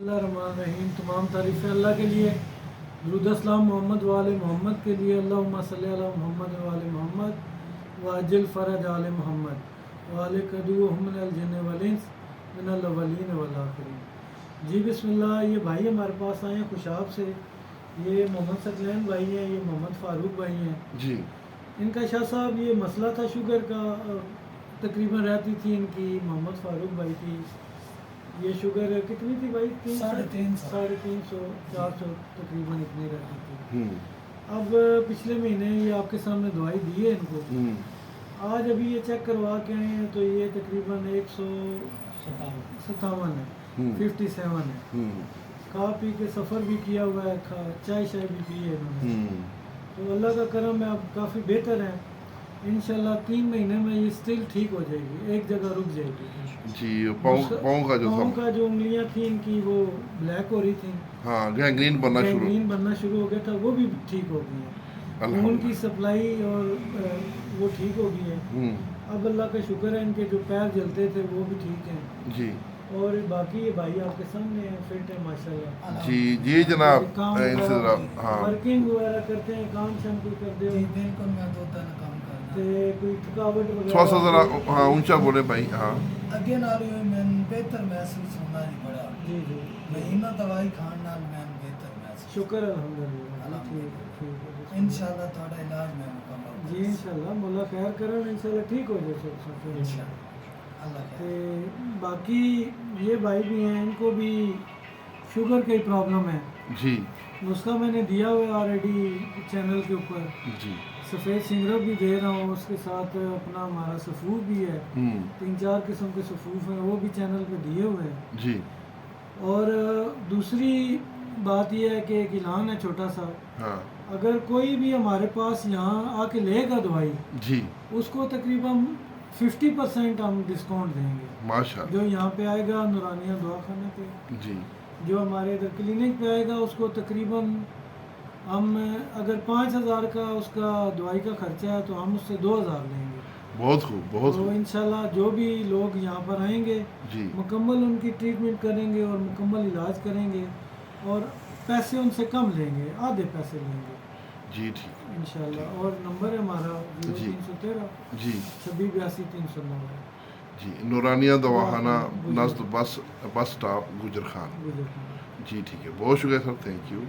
रहीम। तमाम तारीफ़ें अल्लाह के लिए, दुरूद अस्सलाम मोहम्मद वाले मोहम्मद के लिए। अल्लाहुम्मा सल्ली अला मोहम्मद वाले मोहम्मद वाजिल फ़रज आले मोहम्मद वाले कदूहुम मिनल जिन्न वल इंस मिनल अव्वलीन वल आखिरीन। जी बिस्मिल्लाह। ये भाई हमारे पास आए हैं खुशाब से। ये मोहम्मद सकलैन भाई हैं, ये मोहम्मद फ़ारूक भाई हैं जी। इनका शाह साहब ये मसला था शुगर का, तकरीबन रहती थी इनकी मोहम्मद फ़ारूक भाई की। ये शुगर कितनी थी भाई? 350 350 400 तकरीबन इतनी रहती थी। हम्म अब पिछले महीने ये आपके सामने दवाई दी है इनको। आज अभी ये चेक करवा के आए हैं तो ये तकरीबन 157 है, 57 है। खा पी के सफ़र भी किया हुआ है, चाय शाय भी पी है इन्होंने। तो अल्लाह का करम है, अब काफ़ी बेहतर है। इंशाल्लाह 3 महीने में ये स्टिल ठीक हो जाएगी, एक जगह रुक जाएगी। जी। पाँव का जो उंगलियां थी इनकी वो ब्लैक हो रही थी, हाँ, गैंग्रीन बनना शुरू हो गया था, वो भी ठीक हो गई है। खून की सप्लाई और वो ठीक हो गई है। अब अल्लाह का शुक्र है, इनके जो पैर जलते थे वो भी ठीक हैं जी। और बाकी ये भाई आपके सामने है, फिट है माशाल्लाह। जी जी जनाब। काम इनसे हाँ वर्किंग वगैरह करते हैं, काम शाम कोई करते हो बिल्कुल मैं 2-3 काम करना ते कोई थकावट थोड़ा सा वगैरह? ज़रा हाँ ऊंचा बोले भाई। हाँ अगे नाल मैं बेहतर महसूस होना नहीं पड़ा। जी जी महीना दवाई खान नाल मैं बेहतर महसूस। शुक्र है अल्हम्दुलिल्लाह। ठीक है इंशाल्लाह थोड़ा इलाज में मुकम्मल जी। इंशाल्लाह मौला खैर करन, इंशाल्लाह ठीक हो जाए सब इंशाल्लाह अल्लाह ते खैर। बाकी ये भाई भी हैं, इनको भी शुगर की प्रॉब्लम है। जी नुस्खा मैंने दिया हुआ है ऑलरेडी चैनल के ऊपर। जी। सफ़ेद सिंगरब भी दे रहा हूँ, उसके साथ अपना हमारा सफ़ूफ भी है। 3-4 किस्म के सफ़ूफ हैं, वो भी चैनल पे दिए हुए हैं। जी। और दूसरी बात यह है कि एक ऐलान है छोटा सा। हाँ अगर कोई भी हमारे पास यहाँ आके लेगा दवाई, जी उसको तकरीबन 50% हम डिस्काउंट देंगे। माशाल्लाह। जो यहाँ पे आएगा नूरानिया दवाखाने पे, जी जो हमारे इधर क्लिनिक पे आएगा, उसको तकरीबन हम अगर 5,000 का उसका दवाई का खर्चा है तो हम उससे 2,000 लेंगे। बहुत खूब बहुत तो खूब। इंशाल्लाह जो भी लोग यहाँ पर आएंगे जी मुकम्मल उनकी ट्रीटमेंट करेंगे और मुकम्मल इलाज करेंगे और पैसे उनसे कम लेंगे, आधे पैसे लेंगे जी। ठीक इंशाल्लाह। और नंबर है हमारा जी 0313 जी 2682 309 जी। नूरानिया दवाखाना गुजर नज़द बस स्टॉप गुजर खान। गुजर। जी ठीक है, बहुत शुक्रिया सर, थैंक यू।